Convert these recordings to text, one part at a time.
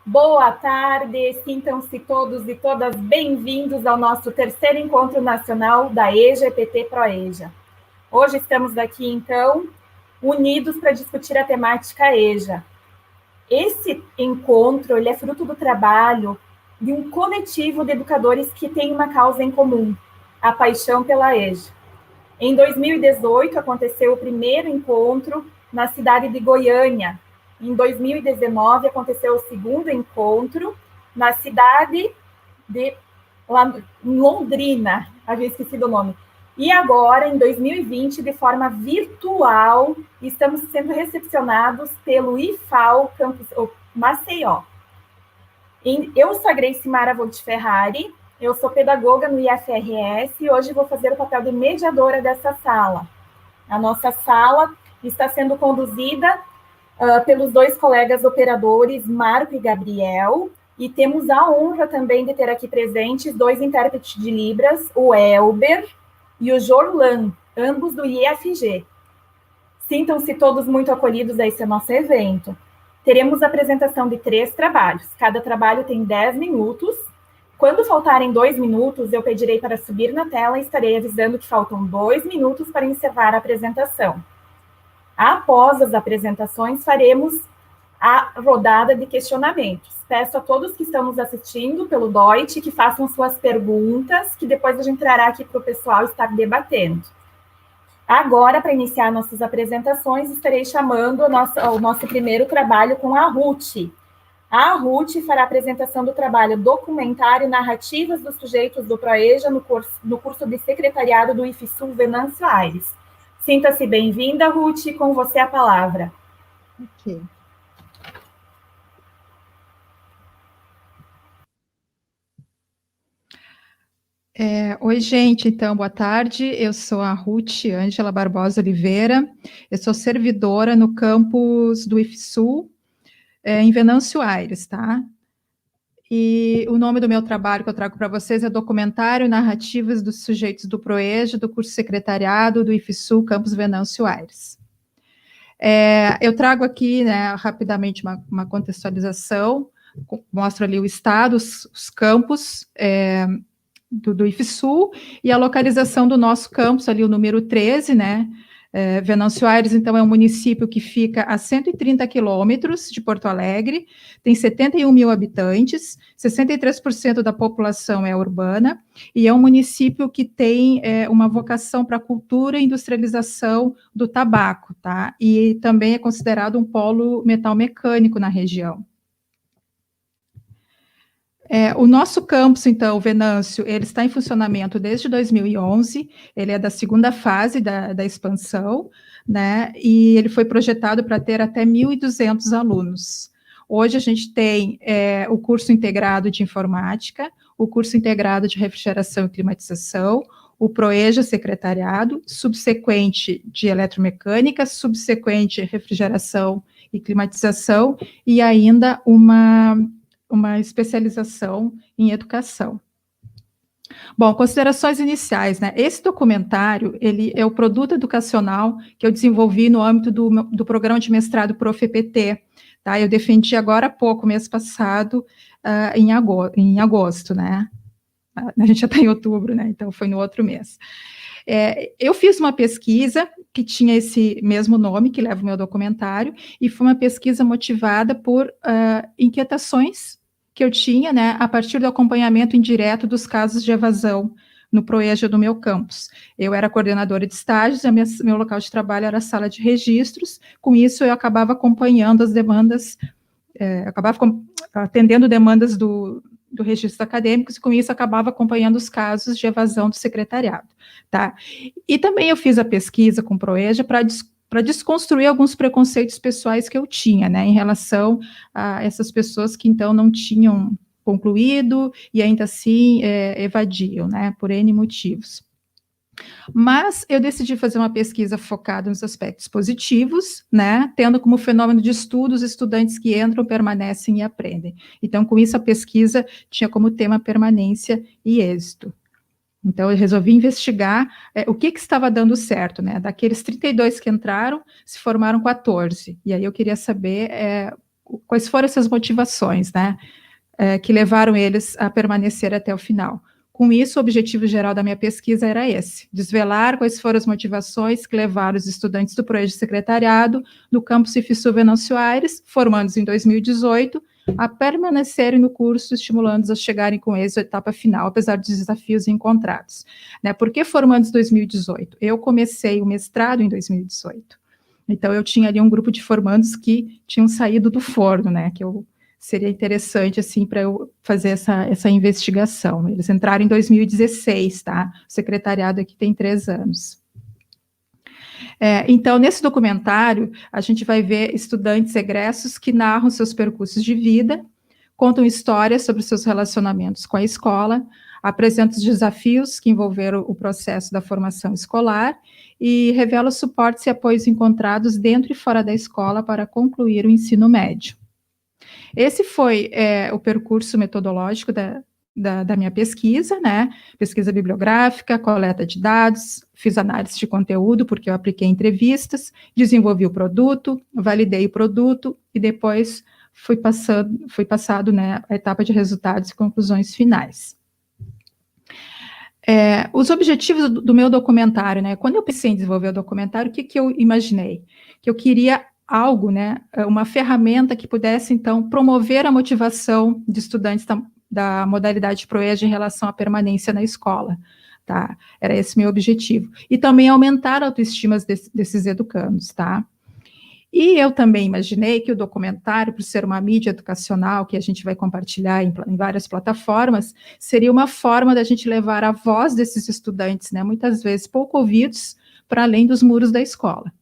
Boa tarde, sintam-se todos e todas bem-vindos ao nosso terceiro encontro nacional da EJA EPT ProEJA. Hoje estamos aqui, então, unidos para discutir a temática EJA. Esse encontro ele é fruto do trabalho de um coletivo de educadores que tem uma causa em comum, a paixão pela EJA. Em 2018, aconteceu o primeiro encontro na cidade de Goiânia. Em 2019, aconteceu o segundo encontro na cidade de Londrina, havia esquecido o nome. E agora, em 2020, de forma virtual, estamos sendo recepcionados pelo IFAL Campus Maceió. Eu sou a Grace Mara Volti Ferrari, eu sou pedagoga no IFRS e hoje vou fazer o papel de mediadora dessa sala. A nossa sala está sendo conduzida pelos dois colegas operadores, Marco e Gabriel, e temos a honra também de ter aqui presentes dois intérpretes de Libras, o Elber e o Jorlan, ambos do IFG. Sintam-se todos muito acolhidos a esse nosso evento. Teremos a apresentação de 3 trabalhos, cada trabalho tem 10 minutos. Quando faltarem 2 minutos, eu pedirei para subir na tela e estarei avisando que faltam 2 minutos para encerrar a apresentação. Após as apresentações, faremos a rodada de questionamentos. Peço a todos que estão nos assistindo pelo Doit que façam suas perguntas, que depois a gente trará aqui para o pessoal estar debatendo. Agora, para iniciar nossas apresentações, estarei chamando o nosso primeiro trabalho com a Ruth. A Ruth fará a apresentação do trabalho Documentário Narrativas dos Sujeitos do ProEJA no curso de Secretariado do IFSU Venâncio Aires. Sinta-se bem-vinda, Ruth, com você a palavra. Ok. Oi, gente, então, boa tarde, eu sou a Ruth Ângela Barbosa Oliveira, eu sou servidora no campus do IFSU, em Venâncio Aires, tá? E o nome do meu trabalho que eu trago para vocês é Documentário Narrativas dos Sujeitos do ProEJA, do curso Secretariado do IFSU, campus Venâncio Aires. Eu trago aqui, né, rapidamente uma contextualização, mostro ali o estado, os campos, do IFSU, e a localização do nosso campus, ali o número 13, né, Venâncio Aires, então, é um município que fica a 130 quilômetros de Porto Alegre, tem 71 mil habitantes, 63% da população é urbana, e é um município que tem uma vocação para a cultura e industrialização do tabaco, tá? E também é considerado um polo metal-mecânico na região. O nosso campus, então, o Venâncio, ele está em funcionamento desde 2011, ele é da segunda fase da expansão, né, e ele foi projetado para ter até 1.200 alunos. Hoje a gente tem o curso integrado de informática, o curso integrado de refrigeração e climatização, o ProEJA secretariado, subsequente de eletromecânica, subsequente refrigeração e climatização, e ainda uma especialização em educação. Bom, considerações iniciais, né? Esse documentário, ele é o produto educacional que eu desenvolvi no âmbito do programa de mestrado Prof.EPT, tá? Eu defendi agora há pouco, mês passado, em agosto, né? A gente já está em outubro, né? Então, foi no outro mês. Eu fiz uma pesquisa que tinha esse mesmo nome, que leva o meu documentário, e foi uma pesquisa motivada por inquietações que eu tinha, né, a partir do acompanhamento indireto dos casos de evasão no ProEJA do meu campus. Eu era coordenadora de estágios, e meu local de trabalho era a sala de registros, com isso eu acabava acompanhando as demandas, acabava atendendo demandas do registro acadêmicos, e com isso acabava acompanhando os casos de evasão do secretariado, tá? E também eu fiz a pesquisa com o ProEJA para desconstruir alguns preconceitos pessoais que eu tinha, né, em relação a essas pessoas que, então, não tinham concluído e ainda assim evadiam, né, por N motivos. Mas eu decidi fazer uma pesquisa focada nos aspectos positivos, né, tendo como fenômeno de estudo os estudantes que entram, permanecem e aprendem. Então, com isso, a pesquisa tinha como tema permanência e êxito. Então, eu resolvi investigar o que estava dando certo, né? Daqueles 32 que entraram, se formaram 14. E aí eu queria saber quais foram essas motivações, né, que levaram eles a permanecer até o final. Com isso, o objetivo geral da minha pesquisa era esse, desvelar quais foram as motivações que levaram os estudantes do Projeto de Secretariado do campus IFSU Venâncio Aires, formandos em 2018, a permanecerem no curso, estimulando-os a chegarem com êxito à etapa final, apesar dos desafios encontrados. Né? Por que formandos em 2018? Eu comecei o mestrado em 2018, então eu tinha ali um grupo de formandos que tinham saído do forno, né, que seria interessante, assim, para eu fazer essa investigação. Eles entraram em 2016, tá? O secretariado aqui tem 3 anos. Então, nesse documentário, a gente vai ver estudantes egressos que narram seus percursos de vida, contam histórias sobre seus relacionamentos com a escola, apresentam os desafios que envolveram o processo da formação escolar e revelam os suportes e apoios encontrados dentro e fora da escola para concluir o ensino médio. Esse foi o percurso metodológico da minha pesquisa, né? Pesquisa bibliográfica, coleta de dados, fiz análise de conteúdo, porque eu apliquei entrevistas, desenvolvi o produto, validei o produto e depois foi passado, né, a etapa de resultados e conclusões finais. Os objetivos do meu documentário, né? Quando eu pensei em desenvolver o documentário, o que eu imaginei? Que eu queria algo, né, uma ferramenta que pudesse, então, promover a motivação de estudantes da modalidade ProEJ em relação à permanência na escola, tá? Era esse meu objetivo. E também aumentar a autoestima desses educandos, tá? E eu também imaginei que o documentário, por ser uma mídia educacional que a gente vai compartilhar em várias plataformas, seria uma forma da gente levar a voz desses estudantes, né, muitas vezes pouco ouvidos, para além dos muros da escola.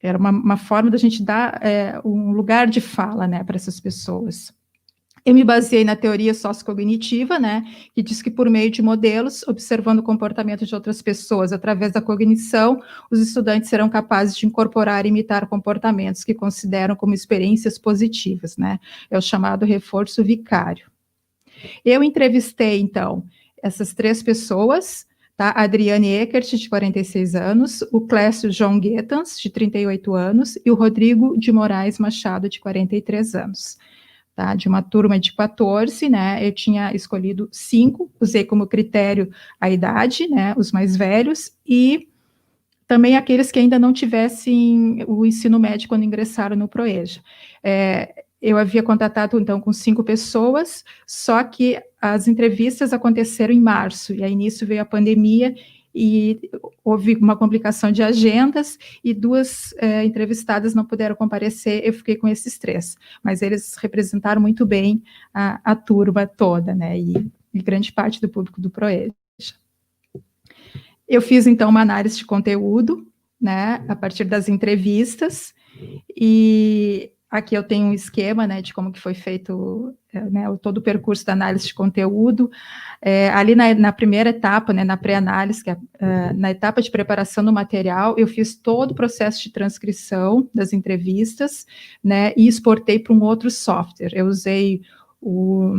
Era uma forma da gente dar um lugar de fala, né, para essas pessoas. Eu me baseei na teoria sociocognitiva, né, que diz que por meio de modelos, observando o comportamento de outras pessoas através da cognição, os estudantes serão capazes de incorporar e imitar comportamentos que consideram como experiências positivas, né, é o chamado reforço vicário. Eu entrevistei, então, essas 3 pessoas, tá? A Adriane Eckert, de 46 anos, o Clécio João Guetans, de 38 anos, e o Rodrigo de Moraes Machado, de 43 anos. Tá? De uma turma de 14, né, eu tinha escolhido 5, usei como critério a idade, né, os mais velhos, e também aqueles que ainda não tivessem o ensino médio quando ingressaram no ProEja. Eu havia contatado, então, com 5 pessoas, só que as entrevistas aconteceram em março, e aí nisso veio a pandemia, e houve uma complicação de agendas, e 2 entrevistadas não puderam comparecer, eu fiquei com esses 3, mas eles representaram muito bem a turma toda, né, e grande parte do público do ProEja. Eu fiz, então, uma análise de conteúdo, né, a partir das entrevistas, e aqui eu tenho um esquema, né, de como que foi feito, né, todo o percurso da análise de conteúdo. Ali na primeira etapa, né, na pré-análise, que na etapa de preparação do material, eu fiz todo o processo de transcrição das entrevistas, né, e exportei para um outro software. Eu usei o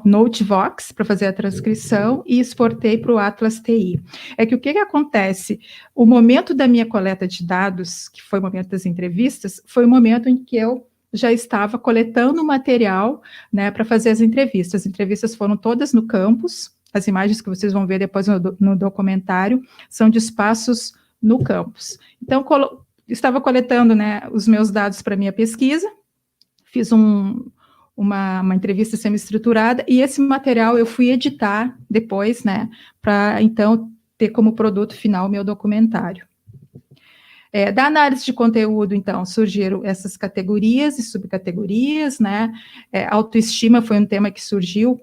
Notevox para fazer a transcrição e exportei para o Atlas TI. É que o que acontece? O momento da minha coleta de dados, que foi o momento das entrevistas, foi o momento em que eu já estava coletando material, né, para fazer as entrevistas. As entrevistas foram todas no campus, as imagens que vocês vão ver depois no documentário são de espaços no campus. Então, estava coletando, né, os meus dados para minha pesquisa, fiz uma entrevista semi-estruturada, e esse material eu fui editar depois, né, para, então, ter como produto final o meu documentário. Da análise de conteúdo, então, surgiram essas categorias e subcategorias, né, autoestima foi um tema que surgiu,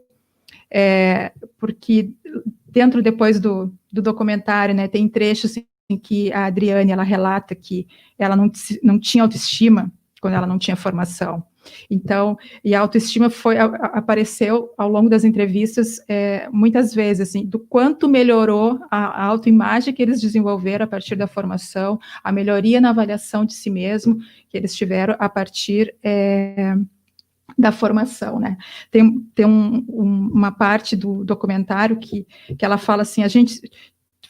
porque dentro, depois do documentário, né, tem trechos em que a Adriane, ela relata que ela não tinha autoestima quando ela não tinha formação. Então, e a autoestima apareceu ao longo das entrevistas muitas vezes, assim, do quanto melhorou a autoimagem que eles desenvolveram a partir da formação, a melhoria na avaliação de si mesmo que eles tiveram a partir da formação, né? Tem uma parte do documentário que ela fala assim, a gente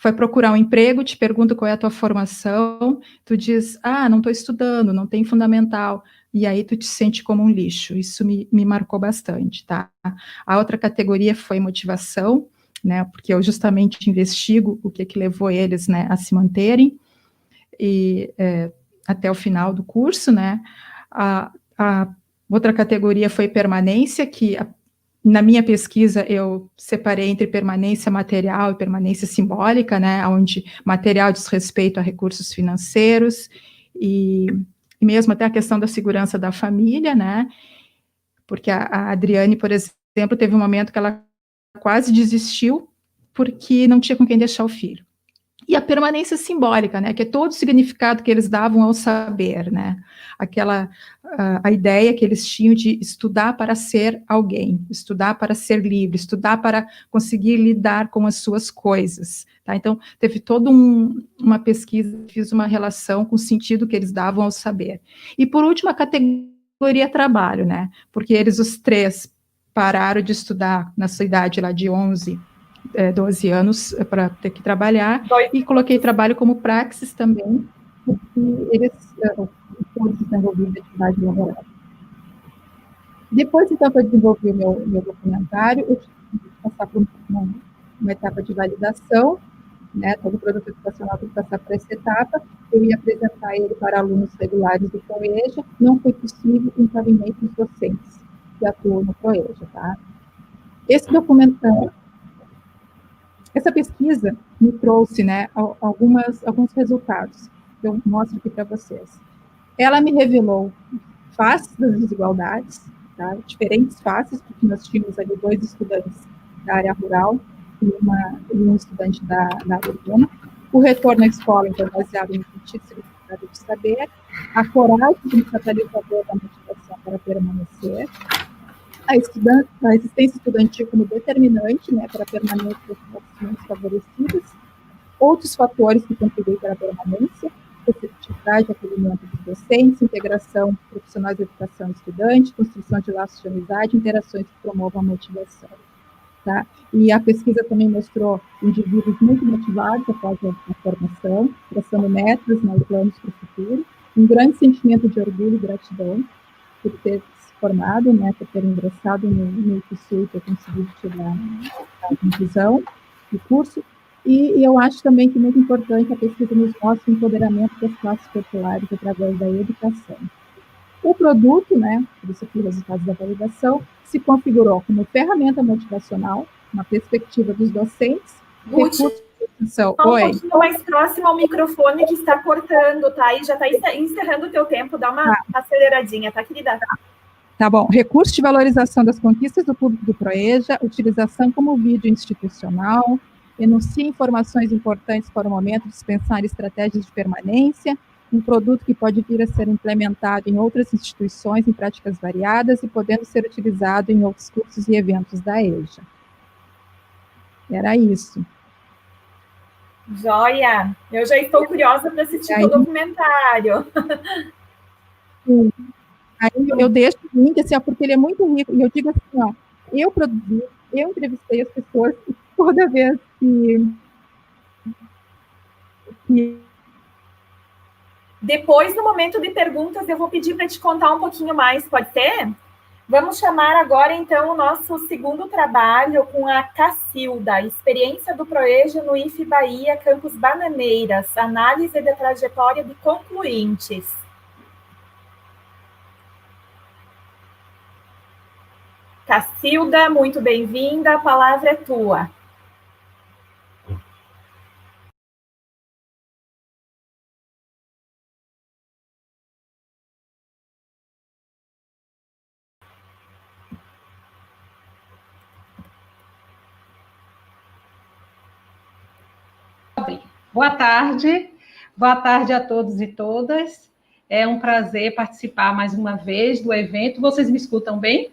vai procurar um emprego, te pergunta qual é a tua formação, tu diz, não estou estudando, não tem fundamental. e aí tu te sente como um lixo. Isso me marcou bastante, tá? A outra categoria foi motivação, né? Porque eu justamente investigo o que levou eles, né, a se manterem e até o final do curso, né? A outra categoria foi permanência, que na minha pesquisa eu separei entre permanência material e permanência simbólica, né? Onde material diz respeito a recursos financeiros e mesmo até a questão da segurança da família, né? Porque a Adriane, por exemplo, teve um momento que ela quase desistiu porque não tinha com quem deixar o filho. E a permanência simbólica, né, que é todo o significado que eles davam ao saber, né, a ideia que eles tinham de estudar para ser alguém, estudar para ser livre, estudar para conseguir lidar com as suas coisas, tá? Então, teve toda uma pesquisa, fiz uma relação com o sentido que eles davam ao saber. E, por último, a categoria trabalho, né, porque eles, os três, pararam de estudar na sua idade lá de 12 anos para ter que trabalhar, e coloquei trabalho como praxis também, porque eles todos desenvolviam atividade laboral. Depois, então, que eu desenvolvi o meu documentário, eu tive que passar por uma etapa de validação, né, todo produto educacional tem que passar por essa etapa, eu ia apresentar ele para alunos regulares do ProEja, não foi possível com encaminhei para os docentes que atuam no ProEja, tá? Esse documentário, essa pesquisa me trouxe, né, alguns resultados, que eu mostro aqui para vocês. Ela me revelou faces das desigualdades, tá, diferentes faces, porque nós tínhamos ali 2 estudantes da área rural e um estudante da área urbana. O retorno à escola, então, baseado no sentido e significado de saber, a coragem como catalisador da motivação para permanecer, a existência estudantil como determinante, né, para a permanência das classes menos favorecidas, outros fatores que contribuem para a permanência, receptividade e acolhimento dos docentes, integração de profissionais de educação e estudante, construção de laços de amizade, interações que promovam a motivação. Tá? E a pesquisa também mostrou indivíduos muito motivados após a formação, traçando metas, né, e planos para o futuro, um grande sentimento de orgulho e gratidão por ter se formado, né, por ter ingressado no IFSU e ter conseguido chegar à conclusão do curso. E eu acho também que muito importante a pesquisa nos mostra o empoderamento das classes populares através da educação. O produto, né, por isso aqui os resultados da validação, se configurou como ferramenta motivacional, na perspectiva dos docentes, recursos de educação. Um pouquinho mais próximo ao microfone que está cortando, tá? E já está encerrando o teu tempo, dá uma aceleradinha, tá, querida? Tá bom. Recurso de valorização das conquistas do público do ProEja, utilização como vídeo institucional, enuncia informações importantes para o momento, dispensar estratégias de permanência, um produto que pode vir a ser implementado em outras instituições em práticas variadas e podendo ser utilizado em outros cursos e eventos da EJA. Era isso. Joia! Eu já estou curiosa para assistir o documentário. Sim. Aí eu deixo o link, assim, ó, porque ele é muito rico, e eu digo assim, ó, eu produzi, eu entrevistei as pessoas, e toda vez que Depois, no momento de perguntas, eu vou pedir para te contar um pouquinho mais, pode ser? Vamos chamar agora, então, o nosso segundo trabalho com a Cacilda, experiência do ProEja no IF Bahia, Campus Bananeiras, análise da trajetória de concluintes. Cacilda, muito bem-vinda, a palavra é tua. Boa tarde a todos e todas. É um prazer participar mais uma vez do evento. Vocês me escutam bem?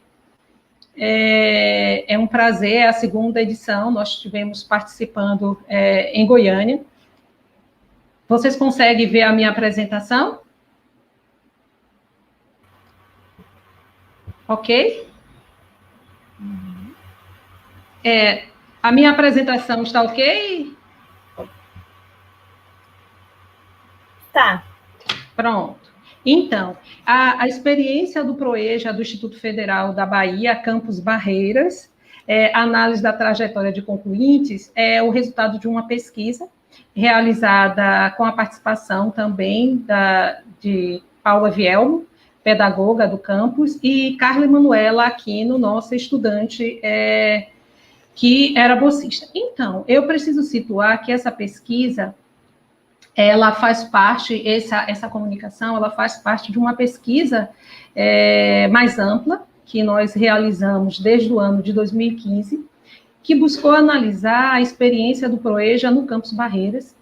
É um prazer, é a segunda edição, nós estivemos participando em Goiânia. Vocês conseguem ver a minha apresentação? Ok? A minha apresentação está ok? Tá. Pronto. Então, a experiência do PROEJA, do Instituto Federal da Bahia, Campus Barreiras, análise da trajetória de concluintes, é o resultado de uma pesquisa realizada com a participação também de Paula Vielmo, pedagoga do campus, e Carla Emanuela Aquino, nossa estudante, que era bolsista. Então, eu preciso situar que essa pesquisa, ela faz parte, essa comunicação, ela faz parte de uma pesquisa mais ampla, que nós realizamos desde o ano de 2015, que buscou analisar a experiência do PROEJA no Campus Barreiras,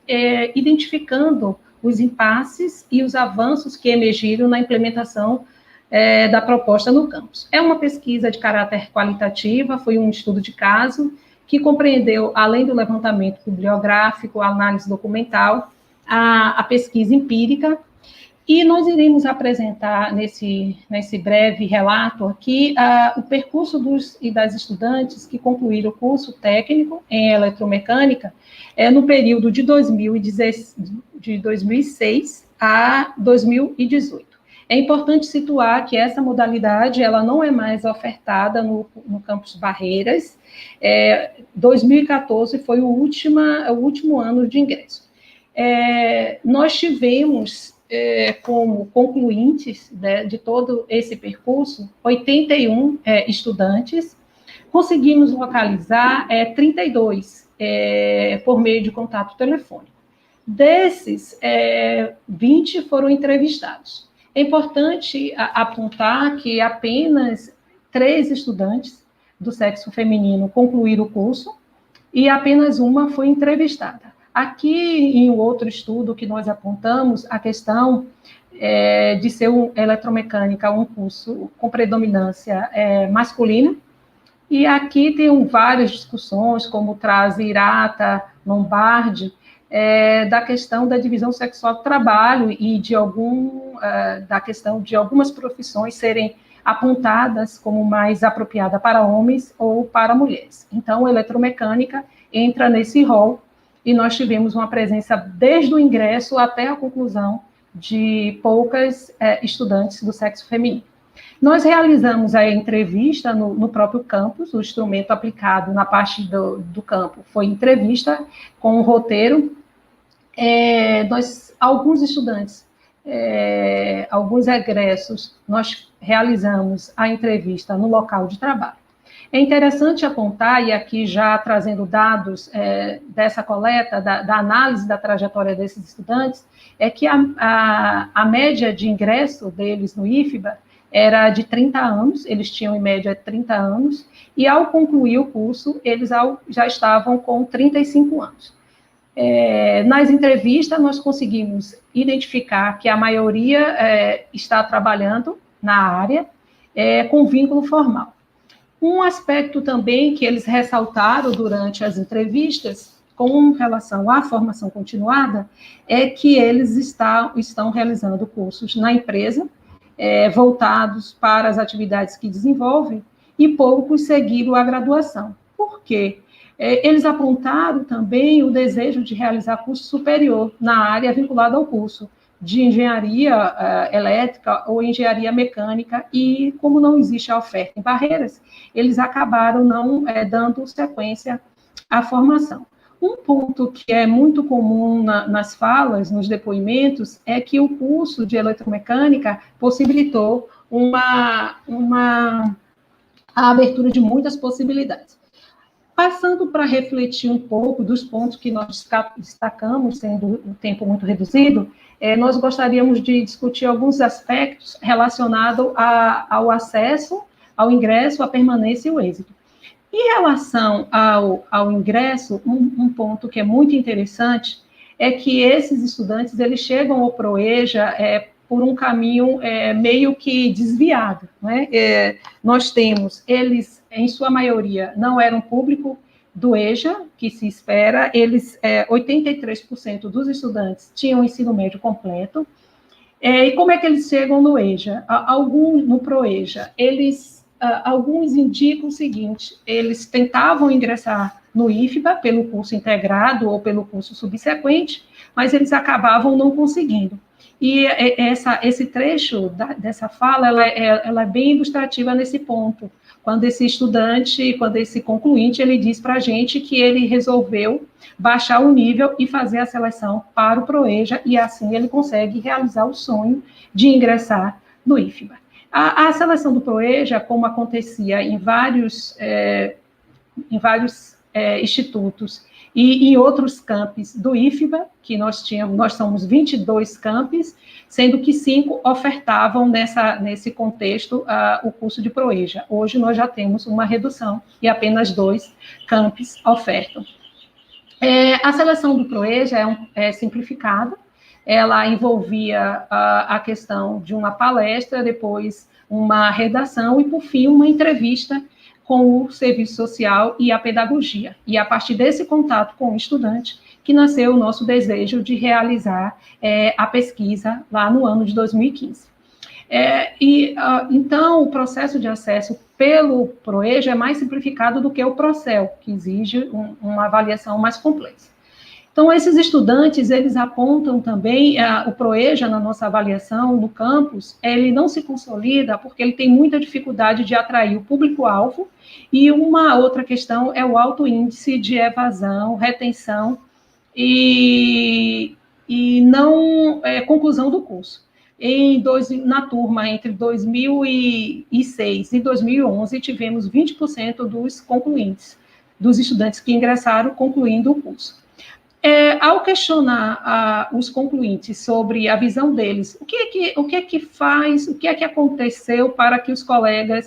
identificando os impasses e os avanços que emergiram na implementação da proposta no campus. É uma pesquisa de caráter qualitativa, foi um estudo de caso, que compreendeu, além do levantamento bibliográfico, a análise documental, a pesquisa empírica, e nós iremos apresentar nesse breve relato aqui o percurso dos e das estudantes que concluíram o curso técnico em eletromecânica no período de 2006 a 2018. É importante situar que essa modalidade ela não é mais ofertada no campus Barreiras. 2014 foi o último ano de ingresso. Nós tivemos como concluintes de todo esse percurso 81 estudantes, conseguimos localizar 32 por meio de contato telefônico. Desses, 20 foram entrevistados. É importante apontar que apenas 3 estudantes do sexo feminino concluíram o curso e apenas uma foi entrevistada. Aqui, em outro estudo que nós apontamos, a questão de ser eletromecânica um curso com predominância masculina, e aqui tem várias discussões, como traz Irata, Lombardi, da questão da divisão sexual do trabalho e da questão de algumas profissões serem apontadas como mais apropriada para homens ou para mulheres. Então, a eletromecânica entra nesse rol, e nós tivemos uma presença desde o ingresso até a conclusão de poucas estudantes do sexo feminino. Nós realizamos a entrevista no próprio campus, o instrumento aplicado na parte do campo foi entrevista com o roteiro. Alguns estudantes, alguns egressos, nós realizamos a entrevista no local de trabalho. É interessante apontar, e aqui já trazendo dados dessa coleta, da análise da trajetória desses estudantes, que a média de ingresso deles no IFBA era de 30 anos, eles tinham em média 30 anos, e ao concluir o curso, eles já estavam com 35 anos. Nas entrevistas, nós conseguimos identificar que a maioria está trabalhando na área com vínculo formal. Um aspecto também que eles ressaltaram durante as entrevistas, com relação à formação continuada, é que eles estão realizando cursos na empresa, voltados para as atividades que desenvolvem, e poucos seguiram a graduação. Por quê? Eles apontaram também o desejo de realizar curso superior na área vinculada ao curso de engenharia elétrica ou engenharia mecânica, e como não existe a oferta em Barreiras, eles acabaram não dando sequência à formação. Um ponto que é muito comum nas falas, nos depoimentos, é que o curso de eletromecânica possibilitou a abertura de muitas possibilidades. Passando para refletir um pouco dos pontos que nós destacamos, sendo um tempo muito reduzido, nós gostaríamos de discutir alguns aspectos relacionados ao acesso, ao ingresso, à permanência e o êxito. Em relação ao ingresso, um ponto que é muito interessante é que esses estudantes eles chegam ao PROEJA por um caminho meio que desviado, né? Nós temos, eles, em sua maioria, não eram público do EJA, que se espera, 83% dos estudantes tinham ensino médio completo. E como é que eles chegam no EJA? No PROEJA, alguns indicam o seguinte: eles tentavam ingressar no IFBA pelo curso integrado ou pelo curso subsequente, mas eles acabavam não conseguindo. E esse trecho dessa fala, ela é bem ilustrativa nesse ponto. Quando esse concluinte, ele diz para a gente que ele resolveu baixar o nível e fazer a seleção para o ProEja, e assim ele consegue realizar o sonho de ingressar no IFBA. A seleção do ProEja, como acontecia em vários institutos e em outros campos do IFBA, que nós somos 22 campos, sendo que 5 ofertavam nesse contexto o curso de ProEja. Hoje nós já temos uma redução e apenas 2 campos ofertam. A seleção do ProEja é simplificada, ela envolvia a questão de uma palestra, depois uma redação e, por fim, uma entrevista com o serviço social e a pedagogia. E a partir desse contato com o estudante que nasceu o nosso desejo de realizar a pesquisa lá no ano de 2015. Então, o processo de acesso pelo ProEja é mais simplificado do que o Procel, que exige uma avaliação mais complexa. Então, esses estudantes, eles apontam também, o ProEja, na nossa avaliação no campus, ele não se consolida porque ele tem muita dificuldade de atrair o público-alvo, e uma outra questão é o alto índice de evasão, retenção e não conclusão do curso. Na turma entre 2006 e 2011, tivemos 20% dos concluintes, dos estudantes que ingressaram concluindo o curso. Ao questionar os concluintes sobre a visão deles, o que é que aconteceu para que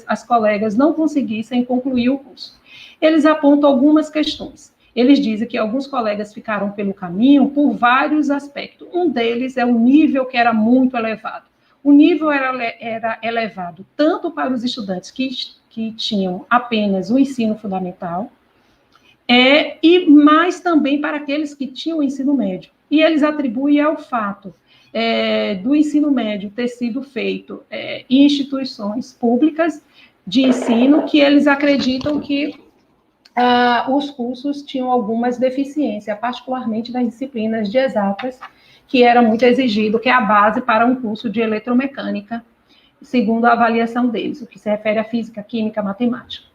as colegas não conseguissem concluir o curso? Eles apontam algumas questões. Eles dizem que alguns colegas ficaram pelo caminho por vários aspectos. Um deles é o nível, que era muito elevado. O nível era elevado tanto para os estudantes que tinham apenas o ensino fundamental, e mais também para aqueles que tinham o ensino médio. E eles atribuem ao fato do ensino médio ter sido feito em instituições públicas de ensino, que eles acreditam que os cursos tinham algumas deficiências, particularmente nas disciplinas de exatas, que era muito exigido, que é a base para um curso de eletromecânica, segundo a avaliação deles, o que se refere à física, química, matemática.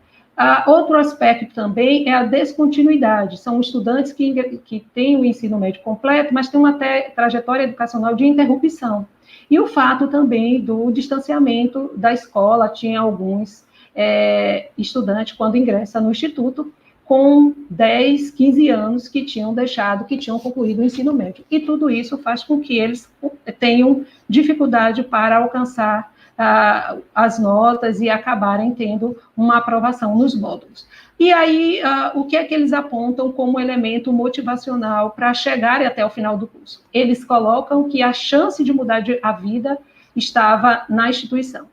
Outro aspecto também é a descontinuidade. São estudantes que têm o ensino médio completo, mas têm uma trajetória educacional de interrupção. E o fato também do distanciamento da escola. Tinha alguns estudantes, quando ingressam no instituto, com 10, 15 anos, que tinham concluído o ensino médio. E tudo isso faz com que eles tenham dificuldade para alcançar as notas e acabarem tendo uma aprovação nos módulos. E aí, o que é que eles apontam como elemento motivacional para chegarem até o final do curso? Eles colocam que a chance de mudar a vida estava na instituição.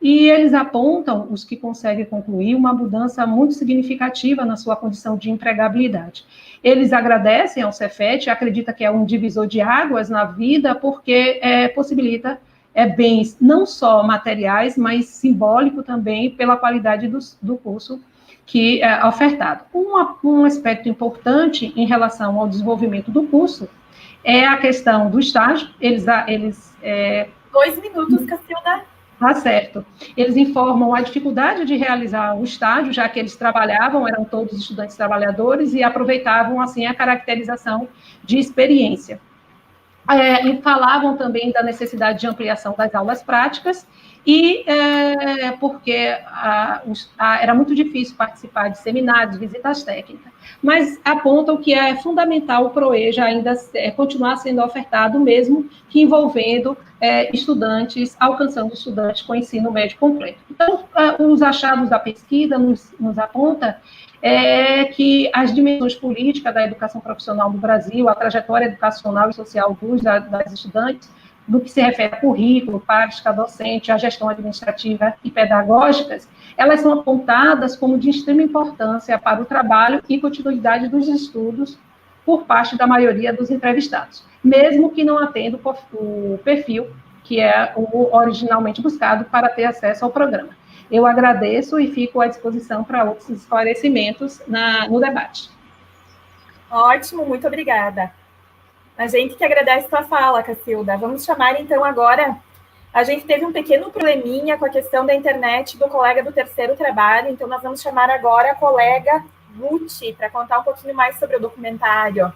E eles apontam, os que conseguem concluir, uma mudança muito significativa na sua condição de empregabilidade. Eles agradecem ao Cefet, acreditam que é um divisor de águas na vida, porque possibilita bens não só materiais, mas simbólico também, pela qualidade do curso que é ofertado. Um aspecto importante em relação ao desenvolvimento do curso é a questão do estágio. 2 minutos, Cacilda. Tá certo. Eles informam a dificuldade de realizar o estágio, já que eles trabalhavam, eram todos estudantes trabalhadores, e aproveitavam, assim, a caracterização de experiência. E falavam também da necessidade de ampliação das aulas práticas, porque era muito difícil participar de seminários, visitas técnicas, mas apontam que é fundamental o ProEja ainda continuar sendo ofertado, mesmo que envolvendo estudantes, alcançando estudantes com ensino médio completo. Então, os achados da pesquisa nos aponta que as dimensões políticas da educação profissional no Brasil, a trajetória educacional e social das estudantes, no que se refere a currículo, prática docente, a gestão administrativa e pedagógicas, elas são apontadas como de extrema importância para o trabalho e continuidade dos estudos por parte da maioria dos entrevistados, mesmo que não atenda o perfil que é o originalmente buscado para ter acesso ao programa. Eu agradeço e fico à disposição para outros esclarecimentos no debate. Ótimo, muito obrigada. A gente que agradece tua fala, Cacilda. Vamos chamar, então, agora... A gente teve um pequeno probleminha com a questão da internet do colega do terceiro trabalho, então nós vamos chamar agora a colega Ruth para contar um pouquinho mais sobre o documentário.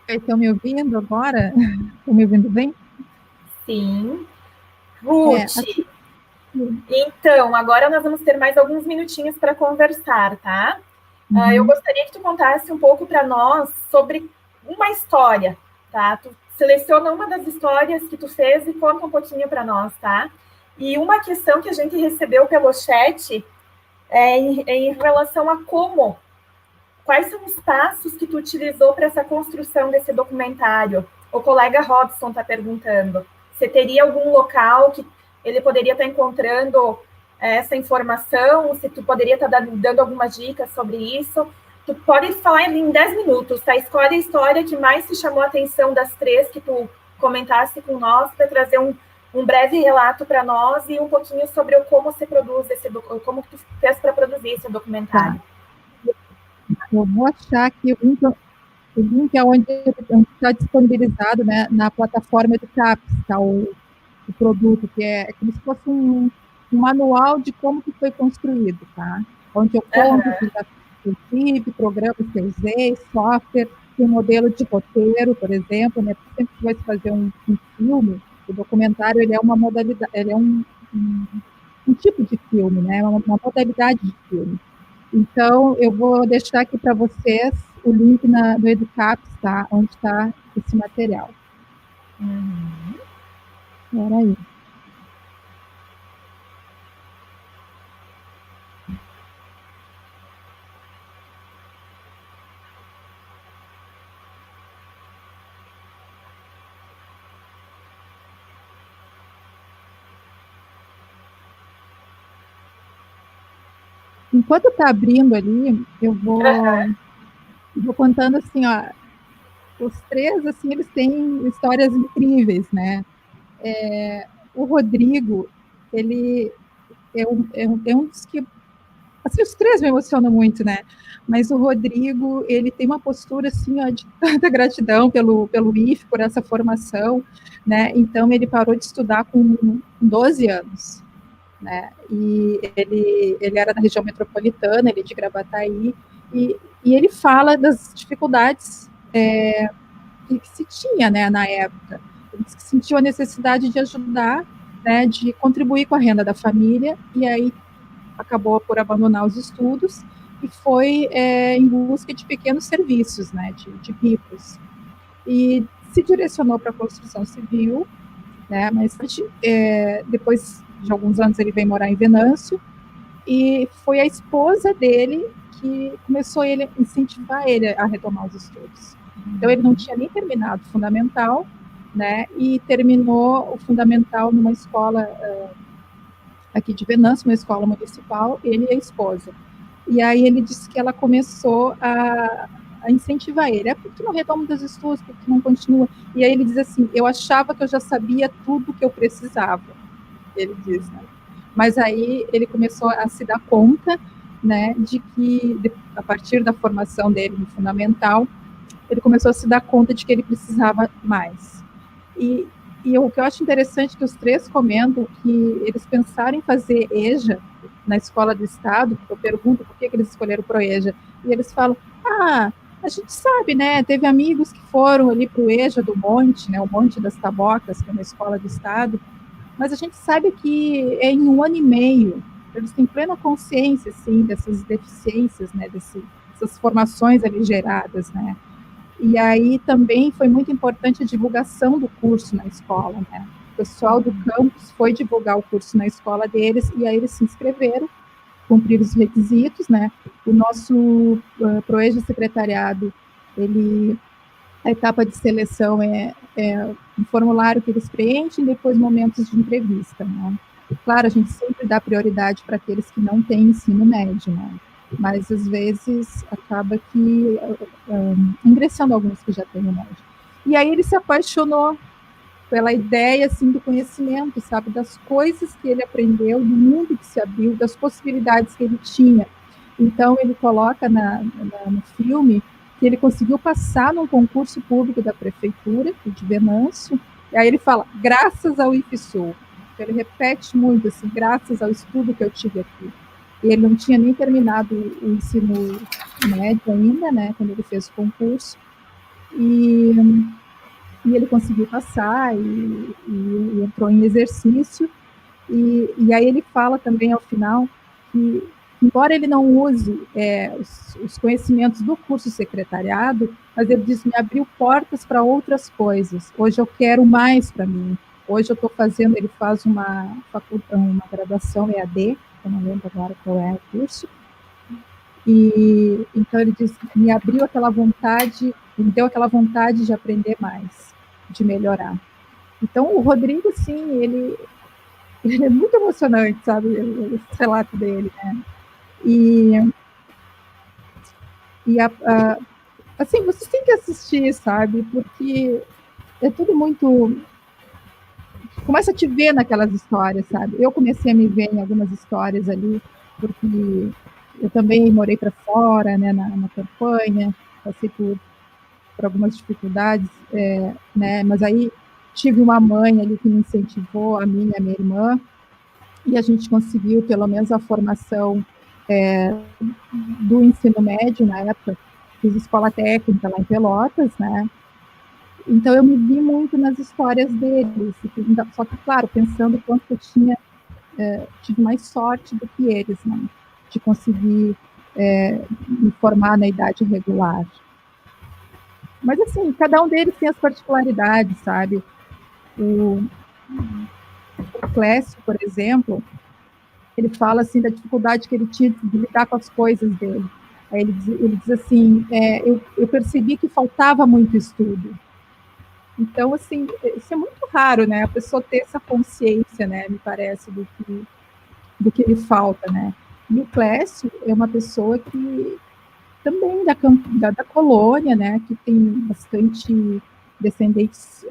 Estão me ouvindo agora? Estão me ouvindo bem? Sim. Ruth, então, agora nós vamos ter mais alguns minutinhos para conversar, tá? Eu gostaria que tu contasse um pouco para nós sobre uma história, tá? Tu seleciona uma das histórias que tu fez e conta um pouquinho para nós, tá? E uma questão que a gente recebeu pelo chat é em relação a quais são os passos que tu utilizou para essa construção desse documentário? O colega Robson está perguntando. Você teria algum local que ele poderia estar encontrando essa informação? Se tu poderia estar dando algumas dicas sobre isso? Tu pode falar em 10 minutos, tá? Escolhe a história que mais te chamou a atenção das 3 que tu comentaste com nós, para trazer um breve relato para nós e um pouquinho sobre como se produz como tu fez para produzir esse documentário. Eu vou achar que o link é onde está disponibilizado, né, na plataforma do CAPES, tá, o produto, que é como se fosse um manual de como que foi construído, tá? Onde eu conto os equipe, programas que eu usei, software, tem modelo de roteiro, por exemplo, né? Porque sempre que vai se fazer um filme, o documentário ele é uma modalidade, ele é um tipo de filme, né? Uma modalidade de filme. Então, eu vou deixar aqui para vocês o link no Educaps, tá? Onde está esse material. Espera aí. Enquanto está abrindo ali, eu vou contando assim, ó, os 3, assim, eles têm histórias incríveis, né? O Rodrigo, ele é um dos que, assim, os 3 me emocionam muito, né? Mas o Rodrigo, ele tem uma postura, assim, ó, de tanta gratidão pelo IF, por essa formação, né? Então, ele parou de estudar com 12 anos. Né? E ele era da região metropolitana, ele é de Gravataí, e ele fala das dificuldades que se tinha, né, na época. Ele sentiu a necessidade de ajudar, né, de contribuir com a renda da família, e aí acabou por abandonar os estudos e foi em busca de pequenos serviços, né, de bicos. E se direcionou para a construção civil, né, mas depois de alguns anos ele veio morar em Venâncio, e foi a esposa dele que começou a incentivar ele a retomar os estudos. Então ele não tinha nem terminado o fundamental, né, e terminou o fundamental numa escola aqui de Venâncio, uma escola municipal, ele e a esposa. E aí ele disse que ela começou a incentivar ele. Por que tu não retoma dos estudos? Por que tu não continua? E aí ele diz assim, eu achava que eu já sabia tudo que eu precisava, ele diz, né? Mas aí ele começou a se dar conta, né, de que, a partir da formação dele no fundamental, ele começou a se dar conta de que ele precisava mais. E o que eu acho interessante que os 3 comentam que eles pensaram em fazer EJA na escola do estado, porque eu pergunto por que eles escolheram o ProEJA, e eles falam, a gente sabe, né, teve amigos que foram ali para o EJA do Monte, né, o Monte das Tabocas, que é uma escola do estado, mas a gente sabe que em 1 ano e meio, eles têm plena consciência, sim, dessas deficiências, né, dessas formações ali geradas, né, e aí também foi muito importante a divulgação do curso na escola, né, o pessoal do campus foi divulgar o curso na escola deles, e aí eles se inscreveram, cumpriram os requisitos, né, o nosso ProEJA secretariado, a etapa de seleção é um formulário que eles preenchem, depois momentos de entrevista, né? Claro, a gente sempre dá prioridade para aqueles que não têm ensino médio, né? Mas às vezes acaba que ingressando alguns que já têm o médio. E aí ele se apaixonou pela ideia, assim, do conhecimento, sabe? Das coisas que ele aprendeu, do mundo que se abriu, das possibilidades que ele tinha. Então ele coloca no filme que ele conseguiu passar num concurso público da prefeitura de Venâncio, e aí ele fala, graças ao IFSU. Então, ele repete muito, assim, graças ao estudo que eu tive aqui. E ele não tinha nem terminado o ensino médio ainda, né, quando ele fez o concurso, e ele conseguiu passar e entrou em exercício, e aí ele fala também ao final que, embora ele não use os conhecimentos do curso secretariado, mas ele diz, me abriu portas para outras coisas, hoje eu quero mais para mim, hoje eu estou fazendo, ele faz uma graduação EAD, eu não lembro agora qual é o curso, e então ele diz, me abriu aquela vontade, me deu aquela vontade de aprender mais, de melhorar. Então o Rodrigo, sim, ele é muito emocionante, sabe, esse relato dele, né? Assim, vocês têm que assistir, sabe, porque é tudo muito... Começa a te ver naquelas histórias, sabe? Eu comecei a me ver em algumas histórias ali, porque eu também morei para fora, né, na campanha, passei por algumas dificuldades, né, mas aí tive uma mãe ali que me incentivou, a minha irmã, e a gente conseguiu pelo menos a formação do ensino médio na época, fiz escola técnica lá em Pelotas, né, então eu me vi muito nas histórias deles, só que, claro, pensando quanto eu tive mais sorte do que eles, né, de conseguir me formar na idade regular. Mas, assim, cada um deles tem as particularidades, sabe? O Clécio, por exemplo, ele fala, assim, da dificuldade que ele tinha de lidar com as coisas dele. Aí ele diz assim, eu percebi que faltava muito estudo. Então, assim, isso é muito raro, né? A pessoa ter essa consciência, né? Me parece, do que lhe falta, né? E o Clécio é uma pessoa que também da colônia, né? Que tem bastante descendentes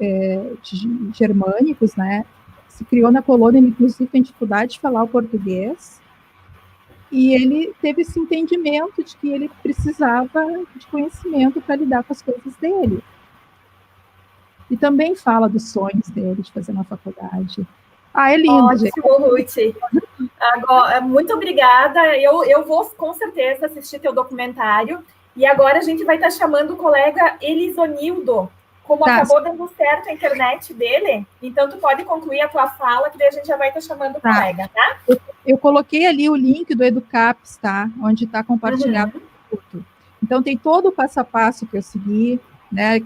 germânicos, né? Se criou na colônia, ele inclusive tem dificuldade de falar o português. E ele teve esse entendimento de que ele precisava de conhecimento para lidar com as coisas dele. E também fala dos sonhos dele de fazer uma faculdade. Ah, é lindo, gente. Ótimo, Ruth. Agora, muito obrigada. Eu vou, com certeza, assistir teu documentário. E agora a gente vai estar chamando o colega Elisonildo. Como acabou dando certo a internet dele, então tu pode concluir a tua fala, que daí a gente já vai estar chamando o colega, tá? Eu coloquei ali o link do Educaps, tá? Onde está compartilhado tudo. Então, tem todo o passo a passo que eu segui, né?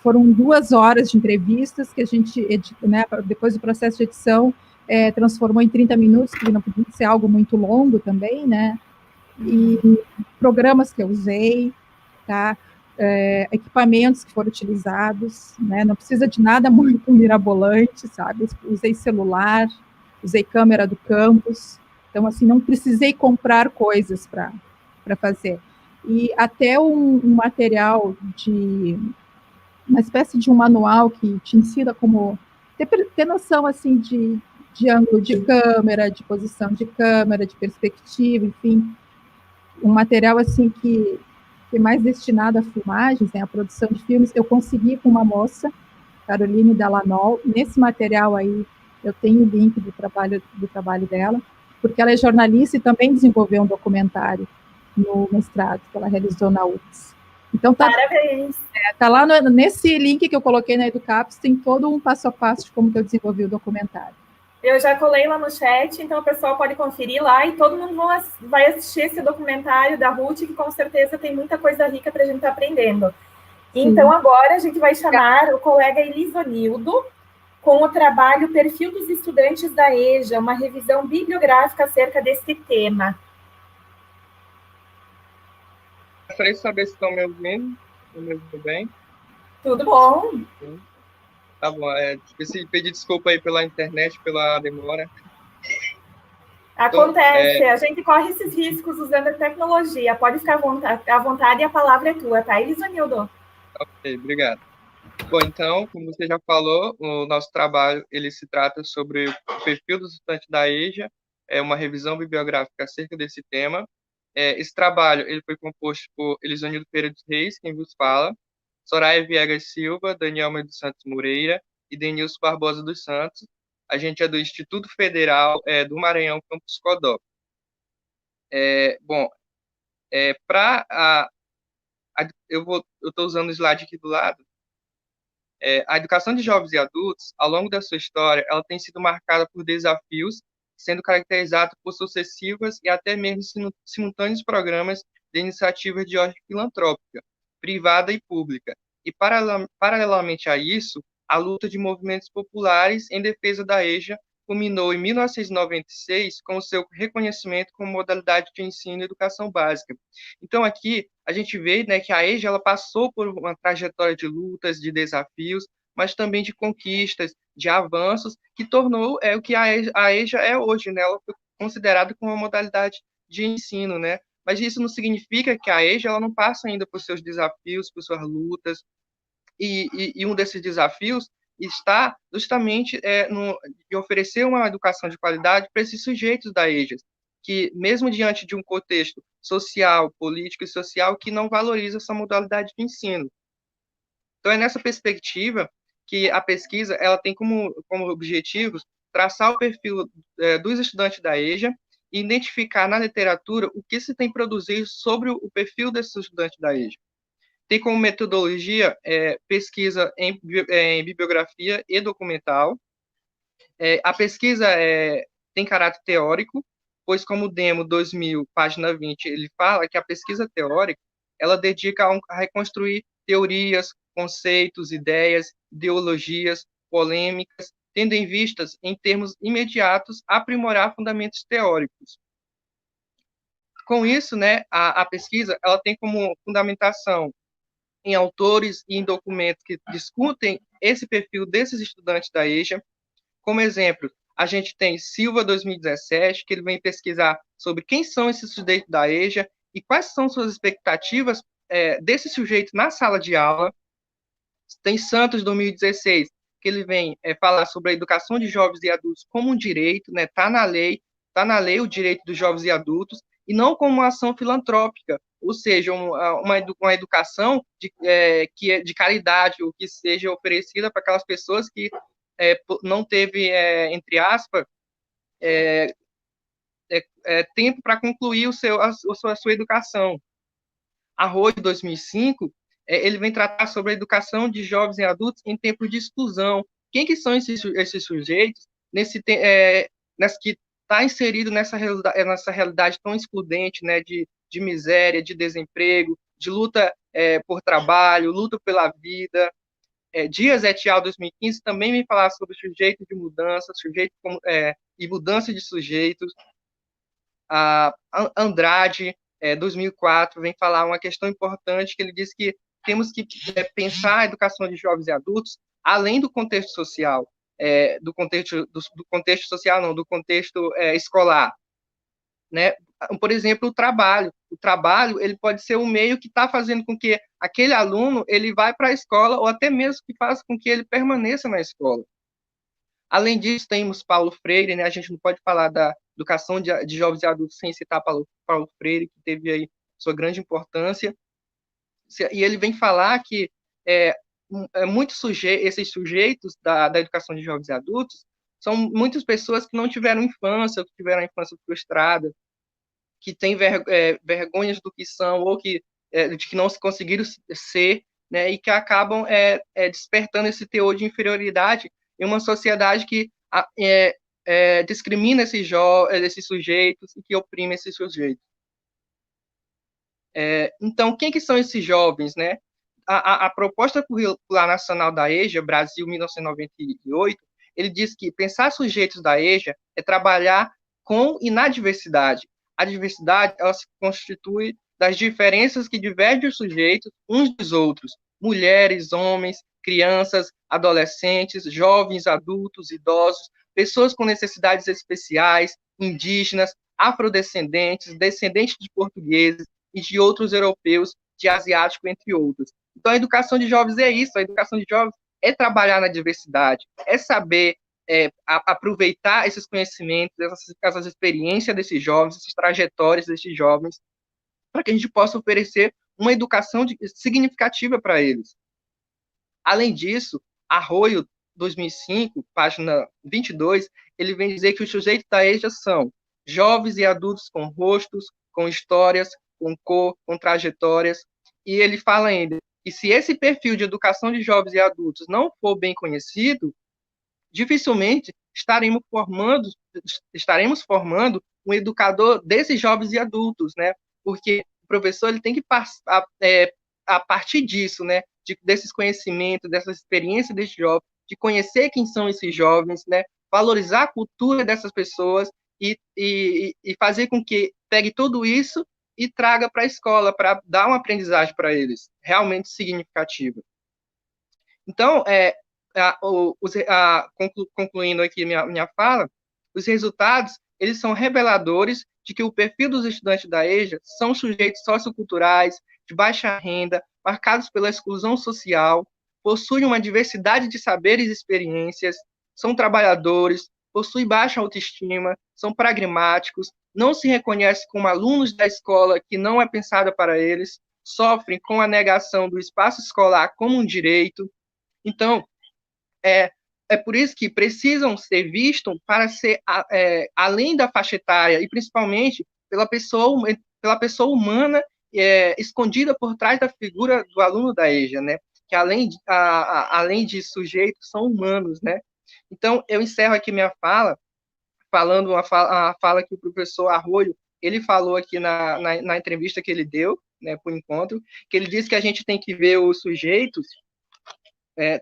Foram 2 horas de entrevistas que a gente, né, depois do processo de edição, transformou em 30 minutos, porque não podia ser algo muito longo também, né? E programas que eu usei, tá? Equipamentos que foram utilizados, né? Não precisa de nada muito mirabolante, sabe? Usei celular, usei câmera do campus, então, assim, não precisei comprar coisas para fazer. E até um material uma espécie de um manual que te ensina como ter noção, assim, de ângulo de câmera, de posição de câmera, de perspectiva, enfim, um material, assim, que é mais destinado a filmagens, né, a produção de filmes. Eu consegui com uma moça, Caroline Dalanol, nesse material aí, eu tenho o link do trabalho dela, porque ela é jornalista e também desenvolveu um documentário no mestrado que ela realizou na UFRGS. Então, parabéns! Tá lá nesse link que eu coloquei na Educaps, tem todo um passo a passo de como que eu desenvolvi o documentário. Eu já colei lá no chat, então o pessoal pode conferir lá e todo mundo vai assistir esse documentário da Ruth, que com certeza tem muita coisa rica para a gente estar aprendendo. Sim. Então, agora a gente vai chamar o colega Elisonildo com o trabalho Perfil dos Estudantes da EJA, uma revisão bibliográfica acerca desse tema. Gostaria de saber se estão me ouvindo. Estão me ouvindo bem? Tudo bom. Sim. Tá bom. Pedir desculpa aí pela internet, pela demora. Acontece, a gente corre esses riscos usando a tecnologia. Pode ficar à vontade e a palavra é tua, tá, Elisonildo? Ok, obrigado. Bom, então, como você já falou, o nosso trabalho ele se trata sobre o perfil do estudante da EJA, é uma revisão bibliográfica acerca desse tema. Esse trabalho ele foi composto por Elisângelo Pereira dos Reis, quem vos fala, Soraya Viegas Silva, Danielma dos Santos Moreira e Denilson Barbosa dos Santos. A gente é do Instituto Federal do Maranhão, Campus Codó. Bom, eu estou usando o slide aqui do lado. A educação de jovens e adultos, ao longo da sua história, ela tem sido marcada por desafios, sendo caracterizada por sucessivas e até mesmo simultâneos programas de iniciativa de ordem filantrópica, privada e pública. E, paralelamente a isso, a luta de movimentos populares em defesa da EJA culminou em 1996 com o seu reconhecimento como modalidade de ensino e educação básica. Então, aqui, a gente vê, né, que a EJA ela passou por uma trajetória de lutas, de desafios, mas também de conquistas, de avanços, que tornou o que a EJA é hoje, né? Ela foi considerada como uma modalidade de ensino, né? Mas isso não significa que a EJA ela não passa ainda por seus desafios, por suas lutas, e um desses desafios está justamente de oferecer uma educação de qualidade para esses sujeitos da EJA, que mesmo diante de um contexto social, político e social que não valoriza essa modalidade de ensino. Então, é nessa perspectiva que a pesquisa ela tem como objetivos traçar o perfil dos estudantes da EJA e identificar na literatura o que se tem produzido sobre o perfil desses estudantes da EJA. Tem como metodologia pesquisa em bibliografia e documental. A pesquisa tem caráter teórico, pois como o Demo 2000, página 20, ele fala que a pesquisa teórica ela dedica a reconstruir teorias, conceitos, ideias, ideologias, polêmicas, tendo em vistas, em termos imediatos, aprimorar fundamentos teóricos. Com isso, né, a pesquisa ela tem como fundamentação em autores e em documentos que discutem esse perfil desses estudantes da EJA. Como exemplo, a gente tem Silva 2017, que ele vem pesquisar sobre quem são esses sujeitos da EJA e quais são suas expectativas desses sujeitos na sala de aula. Tem Santos 2016, que ele vem falar sobre a educação de jovens e adultos como um direito, né? Tá na lei o direito dos jovens e adultos, e não como uma ação filantrópica, ou seja, uma educação de caridade, ou que seja oferecida para aquelas pessoas que não teve, entre aspas, tempo para concluir a sua educação. Arroio, 2005, ele vem tratar sobre a educação de jovens e adultos em tempos de exclusão. Quem que são esses sujeitos que está inserido nessa realidade tão excludente, né, de miséria, de desemprego, de luta por trabalho, luta pela vida. Dias et al. 2015 também vem falar sobre sujeito de mudança, e mudança de sujeitos. Andrade, 2004, vem falar uma questão importante, que ele diz que temos que pensar a educação de jovens e adultos além do contexto social, do contexto escolar, né? Por exemplo, o trabalho ele pode ser um meio que está fazendo com que aquele aluno ele vá para a escola, ou até mesmo que faça com que ele permaneça na escola. Além disso, temos Paulo Freire, né? A gente não pode falar da educação de jovens e adultos sem citar Paulo Freire, que teve aí sua grande importância. E ele vem falar que esses sujeitos da educação de jovens e adultos são muitas pessoas que não tiveram infância, que tiveram a infância frustrada, que têm vergonhas do que são, ou de que não se conseguiram ser, né? E que acabam despertando esse teor de inferioridade em uma sociedade que discrimina esses sujeitos e que oprime esses sujeitos. Então, quem que são esses jovens, né? A proposta curricular nacional da EJA, Brasil 1998, ele diz que pensar sujeitos da EJA é trabalhar com e na diversidade. A diversidade ela se constitui das diferenças que divergem os sujeitos uns dos outros, mulheres, homens, crianças, adolescentes, jovens, adultos, idosos, pessoas com necessidades especiais, indígenas, afrodescendentes, descendentes de portugueses e de outros europeus, de asiático, entre outros. Então, a educação de jovens é isso, a educação de jovens é trabalhar na diversidade, é saber aproveitar esses conhecimentos, essas experiências desses jovens, essas trajetórias desses jovens, para que a gente possa oferecer uma educação significativa para eles. Além disso, Arroio, 2005, página 22, ele vem dizer que os sujeitos da EJA são jovens e adultos com rostos, com histórias, com cor, com trajetórias, e ele fala ainda que se esse perfil de educação de jovens e adultos não for bem conhecido, dificilmente estaremos formando um educador desses jovens e adultos, né? Porque o professor ele tem que passar, a partir disso, né? Desses conhecimentos, dessa experiência desses jovens, de conhecer quem são esses jovens, né? Valorizar a cultura dessas pessoas e fazer com que pegue tudo isso e traga para a escola, para dar uma aprendizagem para eles, realmente significativa. Então, concluindo aqui minha fala, os resultados, eles são reveladores de que o perfil dos estudantes da EJA são sujeitos socioculturais, de baixa renda, marcados pela exclusão social, possuem uma diversidade de saberes e experiências, são trabalhadores, possuem baixa autoestima, são pragmáticos, não se reconhecem como alunos da escola que não é pensada para eles, sofrem com a negação do espaço escolar como um direito. Então, é por isso que precisam ser vistos para ser além da faixa etária e principalmente pela pessoa humana escondida por trás da figura do aluno da EJA, né? Que além de sujeitos são humanos, né? Então eu encerro aqui minha fala falando a fala que o professor Arroio ele falou aqui na entrevista que ele deu, né, para o encontro, que ele disse que a gente tem que ver os sujeitos.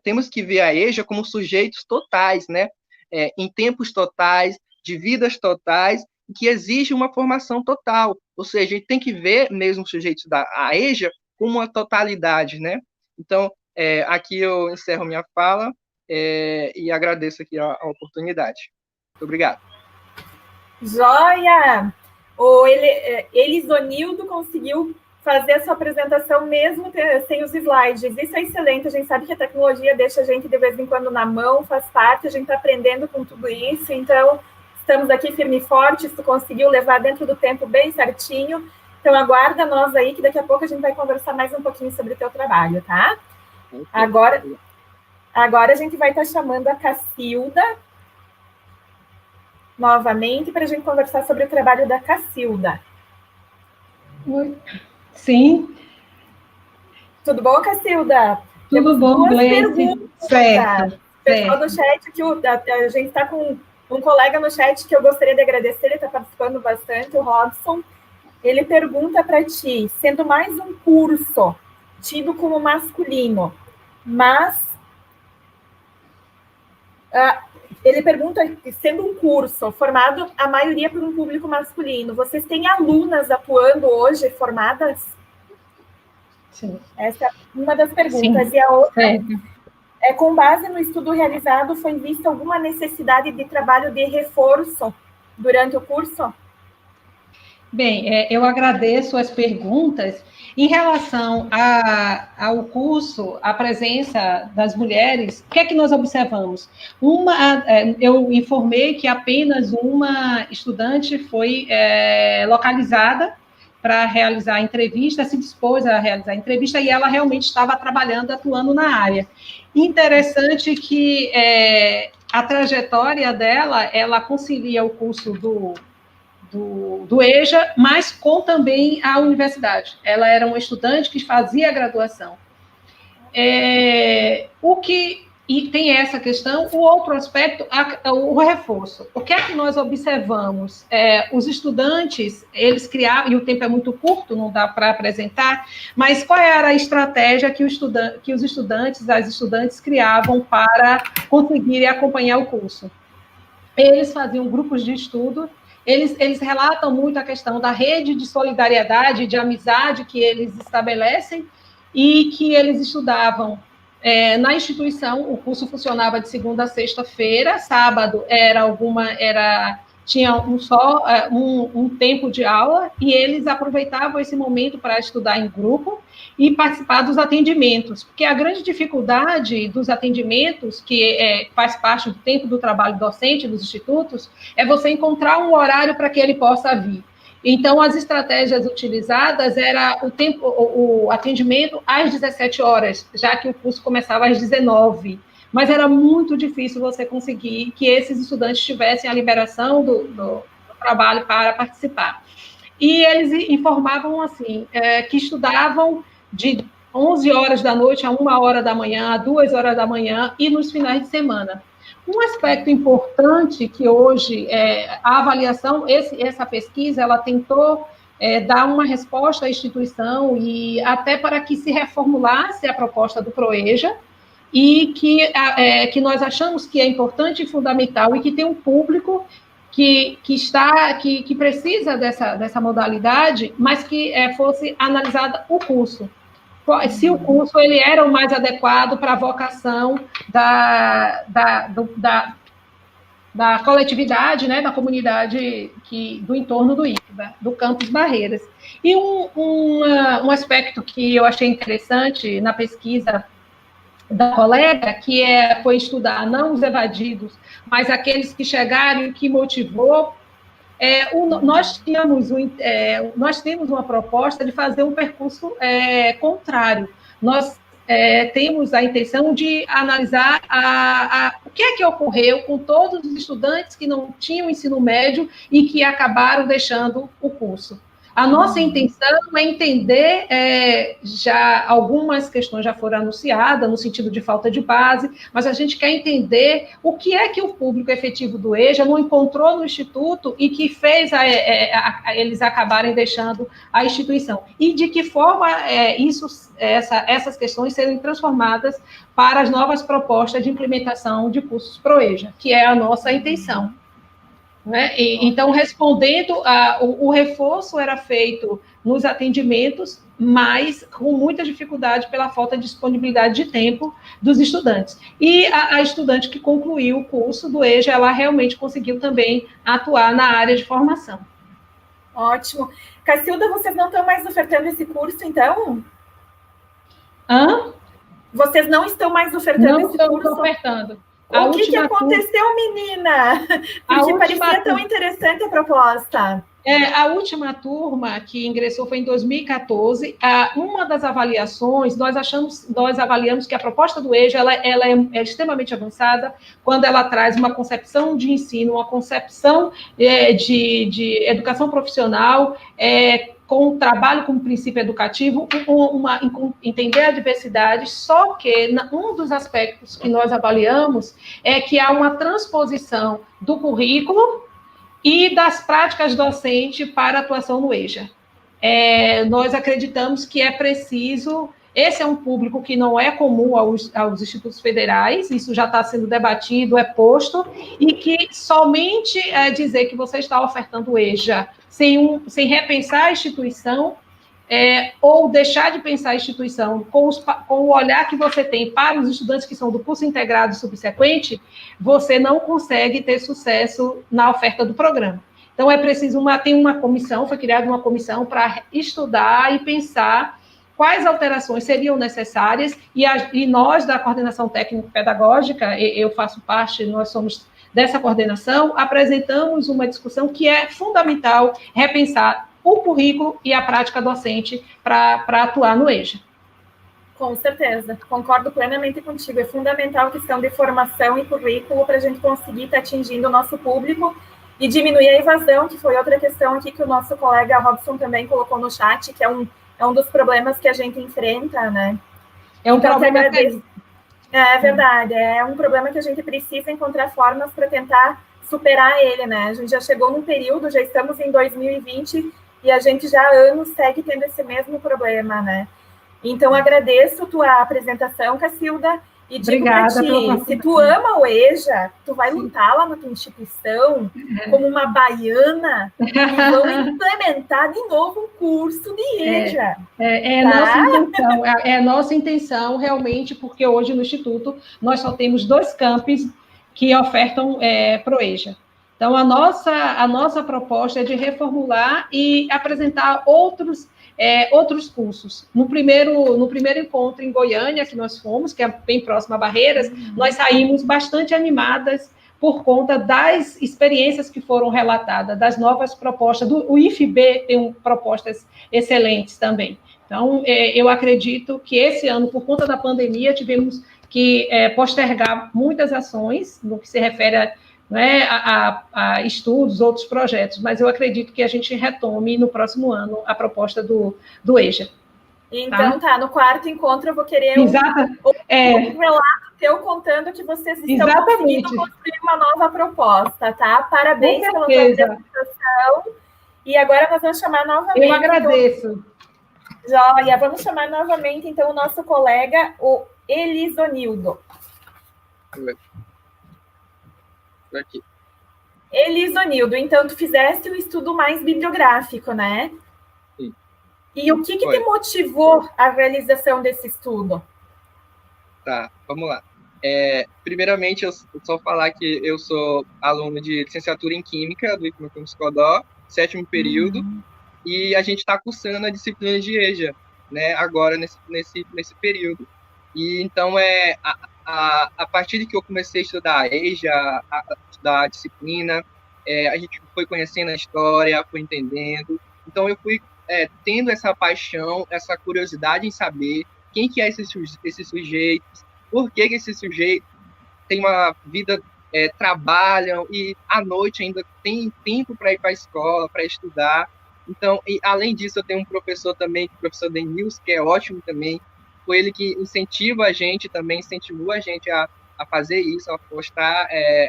Temos que ver a EJA como sujeitos totais, né? Em tempos totais, de vidas totais, que exige uma formação total. Ou seja, a gente tem que ver mesmo os sujeitos da EJA como uma totalidade, né? Então, aqui eu encerro minha fala e agradeço aqui a oportunidade. Muito obrigado. Joia! O Elisonildo conseguiu fazer a sua apresentação mesmo sem os slides. Isso é excelente, a gente sabe que a tecnologia deixa a gente de vez em quando na mão, faz parte, a gente está aprendendo com tudo isso, então estamos aqui firme e forte, tu conseguiu levar dentro do tempo bem certinho, então aguarda nós aí, que daqui a pouco a gente vai conversar mais um pouquinho sobre o teu trabalho, tá? Agora a gente vai estar chamando a Cacilda novamente para a gente conversar sobre o trabalho da Cacilda. Oi. Sim. Tudo bom, Cacilda? Tudo bom, Gleice? Certo. Pessoal do chat, que a gente está com um colega no chat que eu gostaria de agradecer, ele está participando bastante, o Robson. Ele pergunta para ti, sendo mais um curso tido como masculino, mas ele pergunta, sendo um curso formado a maioria por um público masculino, vocês têm alunas atuando hoje formadas? Sim. Essa é uma das perguntas. Sim. E a outra com base no estudo realizado, foi vista alguma necessidade de trabalho de reforço durante o curso? Bem, eu agradeço as perguntas. Em relação ao curso, a presença das mulheres, o que é que nós observamos? Eu informei que apenas uma estudante foi localizada para realizar a entrevista, se dispôs a realizar a entrevista, e ela realmente estava trabalhando, atuando na área. Interessante que a trajetória dela, ela concilia o curso do EJA, mas com também a universidade. Ela era uma estudante que fazia a graduação. E tem essa questão. O outro aspecto, o reforço. O que é que nós observamos? Os estudantes, eles criavam, e o tempo é muito curto, não dá para apresentar, mas qual era a estratégia que os estudantes, as estudantes criavam para conseguirem acompanhar o curso? Eles faziam grupos de estudo. Eles relatam muito a questão da rede de solidariedade, de amizade que eles estabelecem e que eles estudavam na instituição. O curso funcionava de segunda a sexta-feira, sábado tinha um tempo de aula, e eles aproveitavam esse momento para estudar em grupo e participar dos atendimentos, porque a grande dificuldade dos atendimentos, que faz parte do tempo do trabalho docente dos institutos, é você encontrar um horário para que ele possa vir. Então, as estratégias utilizadas era o atendimento às 17 horas, já que o curso começava às 19. Mas era muito difícil você conseguir que esses estudantes tivessem a liberação do trabalho para participar. E eles informavam, assim, que estudavam de 11 horas da noite a 1 hora da manhã, a 2 horas da manhã, e nos finais de semana. Um aspecto importante que hoje, a avaliação, essa pesquisa, ela tentou dar uma resposta à instituição e até para que se reformulasse a proposta do PROEJA, e que nós achamos que é importante e fundamental, e que tem um público que precisa dessa modalidade, mas que fosse analisada o curso. Se o curso ele era o mais adequado para a vocação da coletividade, né, da comunidade do entorno do IFBA, do Campus Barreiras. E um aspecto que eu achei interessante na pesquisa da colega, que foi estudar não os evadidos, mas aqueles que chegaram e que motivou. Nós temos uma proposta de fazer um percurso contrário. Nós temos a intenção de analisar o que é que ocorreu com todos os estudantes que não tinham ensino médio e que acabaram deixando o curso. A nossa intenção é entender, já algumas questões já foram anunciadas, no sentido de falta de base, mas a gente quer entender o que é que o público efetivo do EJA não encontrou no Instituto e que fez eles acabarem deixando a instituição. E de que forma essas questões serem transformadas para as novas propostas de implementação de cursos PROEJA, que é a nossa intenção. Né? Então, respondendo, o reforço era feito nos atendimentos, mas com muita dificuldade pela falta de disponibilidade de tempo dos estudantes. E a estudante que concluiu o curso do EJA, ela realmente conseguiu também atuar na área de formação. Ótimo. Cacilda, vocês não estão mais ofertando esse curso, então? Vocês não estão mais ofertando esse curso? Não estamos ofertando. O que aconteceu, menina? Porque parecia tão interessante a proposta. A última turma que ingressou foi em 2014. Uma das avaliações, nós avaliamos que a proposta do EJA ela é extremamente avançada quando ela traz uma concepção de ensino, uma concepção de educação profissional, com o trabalho como princípio educativo, entender a diversidade, só que um dos aspectos que nós avaliamos é que há uma transposição do currículo e das práticas docentes para a atuação no EJA. Nós acreditamos que é preciso. Esse é um público que não é comum aos institutos federais, isso já está sendo debatido, posto, e que somente dizer que você está ofertando o EJA sem repensar a instituição, ou deixar de pensar a instituição com o olhar que você tem para os estudantes que são do curso integrado subsequente, você não consegue ter sucesso na oferta do programa. Então, é preciso foi criada uma comissão para estudar e pensar quais alterações seriam necessárias, e nós, da Coordenação Técnico-Pedagógica, eu faço parte, nós somos dessa coordenação, apresentamos uma discussão que é fundamental repensar o currículo e a prática docente para atuar no EJA. Com certeza, concordo plenamente contigo. É fundamental a questão de formação e currículo para a gente conseguir estar atingindo o nosso público e diminuir a evasão, que foi outra questão aqui que o nosso colega Robson também colocou no chat, que é um dos problemas que a gente enfrenta, né? Problema. É verdade, é um problema que a gente precisa encontrar formas para tentar superar ele, né? A gente já chegou num período, já estamos em 2020 e a gente já há anos segue tendo esse mesmo problema, né? Então, agradeço tua apresentação, Cacilda, e digo para ti, se tu ama o EJA, tu vai lutar lá na tua instituição como uma baiana e vão implementar de novo um curso de EJA. É nossa intenção, realmente, porque hoje no Instituto nós só temos 2 campos que ofertam PROEJA. Então, a nossa proposta é de reformular e apresentar outros cursos. No primeiro encontro em Goiânia, que nós fomos, que é bem próximo a Barreiras, nós saímos bastante animadas por conta das experiências que foram relatadas, das novas propostas. O IFB tem propostas excelentes também. Então, eu acredito que esse ano, por conta da pandemia, tivemos que postergar muitas ações no que se refere a estudos, outros projetos, mas eu acredito que a gente retome no próximo ano a proposta do EJA. Então, tá, no quarto encontro eu vou querer um relato teu contando que vocês estão conseguindo construir uma nova proposta, tá? Parabéns pela tua apresentação. E agora nós vamos chamar novamente... Eu agradeço. Joia, vamos chamar novamente, então, o nosso colega, o Elisonildo. Aqui. Elisonildo, então, tu fizeste o estudo mais bibliográfico, né? Sim. E o que te motivou a realização desse estudo? Tá, vamos lá. Primeiramente, eu só falar que eu sou aluno de licenciatura em Química do IFMA Campus Codó, 7º período, e a gente está cursando a disciplina de EJA, né, agora nesse período. E então, a partir de que eu comecei a estudar a EJA, a estudar a disciplina, a gente foi conhecendo a história, foi entendendo. Então, eu fui tendo essa paixão, essa curiosidade em saber quem que é esses sujeitos, por que esses sujeitos têm uma vida, trabalham e à noite ainda tem tempo para ir para a escola, para estudar. Então, e além disso, eu tenho um professor também, o professor Denils, que é ótimo também. Foi ele que incentivou a gente a fazer isso, a postar,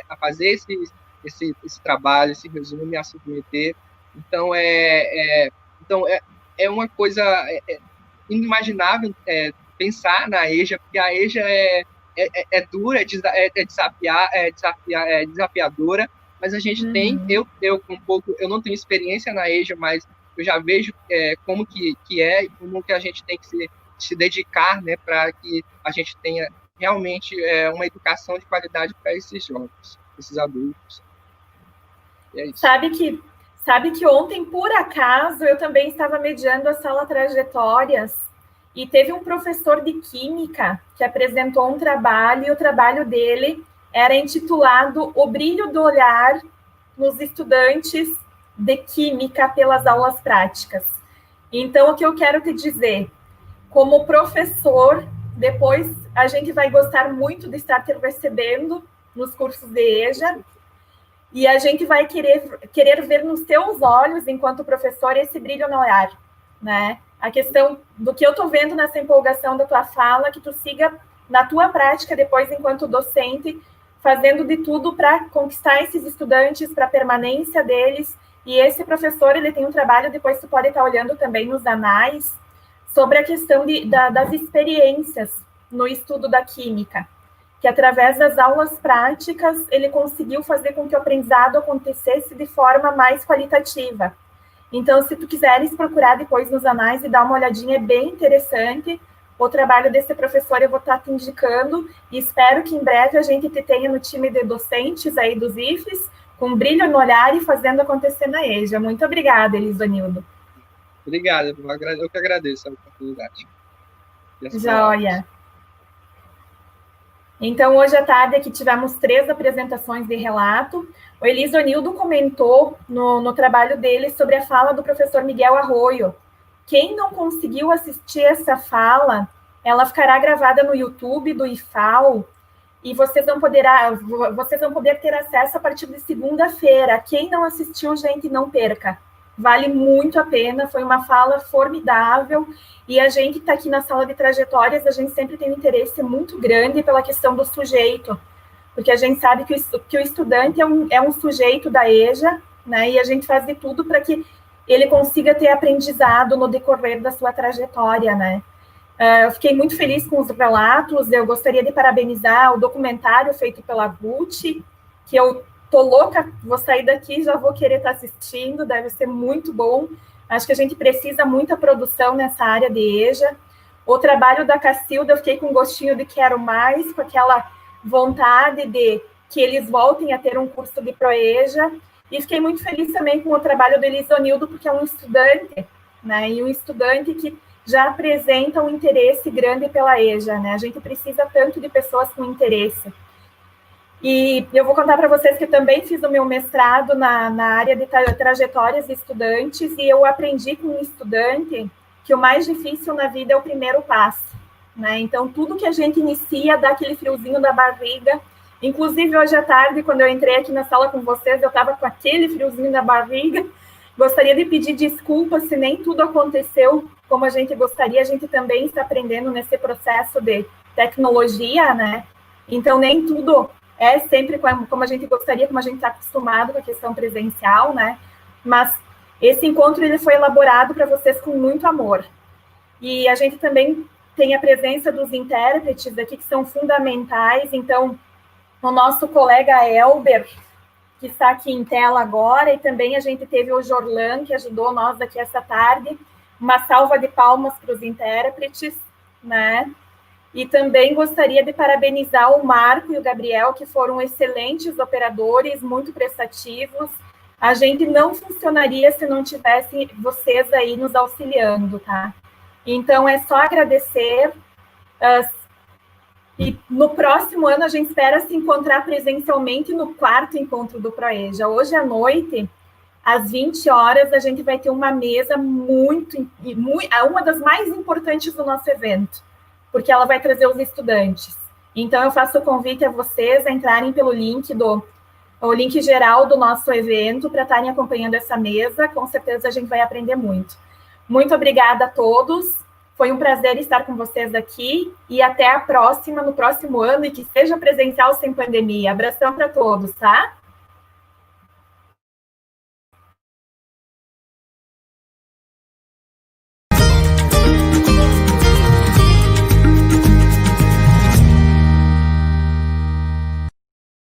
a fazer esse trabalho, esse resumo, a submeter. Então, é uma coisa inimaginável pensar na EJA, porque a EJA é dura, é desafiadora, mas a gente tem, eu não tenho experiência na EJA, mas eu já vejo como que é e como que a gente tem que se dedicar, né, para que a gente tenha realmente uma educação de qualidade para esses jovens, esses adultos. E é isso. Sabe que ontem, por acaso, eu também estava mediando a sala Trajetórias e teve um professor de Química que apresentou um trabalho, e o trabalho dele era intitulado O Brilho do Olhar nos Estudantes de Química pelas Aulas Práticas. Então, o que eu quero te dizer, como professor, depois a gente vai gostar muito de estar te recebendo nos cursos de EJA, e a gente vai querer ver nos teus olhos, enquanto professor, esse brilho no olhar, né? A questão do que eu estou vendo nessa empolgação da tua fala, que tu siga na tua prática depois, enquanto docente, fazendo de tudo para conquistar esses estudantes, para a permanência deles. E esse professor, ele tem um trabalho, depois tu pode estar olhando também nos anais, sobre a questão das experiências no estudo da química, que através das aulas práticas ele conseguiu fazer com que o aprendizado acontecesse de forma mais qualitativa. Então, se tu quiseres procurar depois nos anais e dar uma olhadinha, é bem interessante. O trabalho desse professor eu vou estar te indicando, e espero que em breve a gente te tenha no time de docentes aí dos IFES, com brilho no olhar e fazendo acontecer na EJA. Muito obrigada, Elisonildo. Obrigado, eu que agradeço a oportunidade. Joia. Então, hoje à tarde aqui tivemos 3 apresentações de relato. O Elisonildo comentou no trabalho dele sobre a fala do professor Miguel Arroio. Quem não conseguiu assistir essa fala, ela ficará gravada no YouTube do IFAL, e vocês vão poder ter acesso a partir de segunda-feira. Quem não assistiu, gente, não perca. Vale muito a pena, foi uma fala formidável, e a gente está aqui na sala de trajetórias, a gente sempre tem um interesse muito grande pela questão do sujeito, porque a gente sabe que o estudante é um sujeito da EJA, né, e a gente faz de tudo para que ele consiga ter aprendizado no decorrer da sua trajetória, né. Eu fiquei muito feliz com os relatos, eu gostaria de parabenizar o documentário feito pela Ruth, que eu tô louca, vou sair daqui e já vou querer estar assistindo, deve ser muito bom. Acho que a gente precisa muita produção nessa área de EJA. O trabalho da Cacilda, eu fiquei com um gostinho de quero mais, com aquela vontade de que eles voltem a ter um curso de ProEJA. E fiquei muito feliz também com o trabalho do Elisonildo, porque é um estudante, né? E um estudante que já apresenta um interesse grande pela EJA, né? A gente precisa tanto de pessoas com interesse. E eu vou contar para vocês que eu também fiz o meu mestrado na área de trajetórias de estudantes, e eu aprendi com um estudante que o mais difícil na vida é o primeiro passo, né? Então, tudo que a gente inicia dá aquele friozinho da barriga. Inclusive, hoje à tarde, quando eu entrei aqui na sala com vocês, eu estava com aquele friozinho da barriga. Gostaria de pedir desculpas se nem tudo aconteceu como a gente gostaria. A gente também está aprendendo nesse processo de tecnologia, né? Então, nem tudo é sempre como a gente gostaria, como a gente está acostumado com a questão presencial, né? Mas esse encontro ele foi elaborado para vocês com muito amor. E a gente também tem a presença dos intérpretes aqui, que são fundamentais. Então, o nosso colega Elber, que está aqui em tela agora, e também a gente teve o Jorlan, que ajudou nós aqui essa tarde. Uma salva de palmas para os intérpretes, né? E também gostaria de parabenizar o Marco e o Gabriel, que foram excelentes operadores, muito prestativos. A gente não funcionaria se não tivesse vocês aí nos auxiliando, tá? Então, é só agradecer. E no próximo ano, a gente espera se encontrar presencialmente no 4º encontro do Proeja. Hoje à noite, às 20 horas, a gente vai ter uma mesa uma das mais importantes do nosso evento, porque ela vai trazer os estudantes. Então, eu faço o convite a vocês a entrarem pelo link o link geral do nosso evento para estarem acompanhando essa mesa. Com certeza a gente vai aprender muito. Muito obrigada a todos. Foi um prazer estar com vocês aqui e até a próxima, no próximo ano, e que seja presencial sem pandemia. Abração para todos, tá?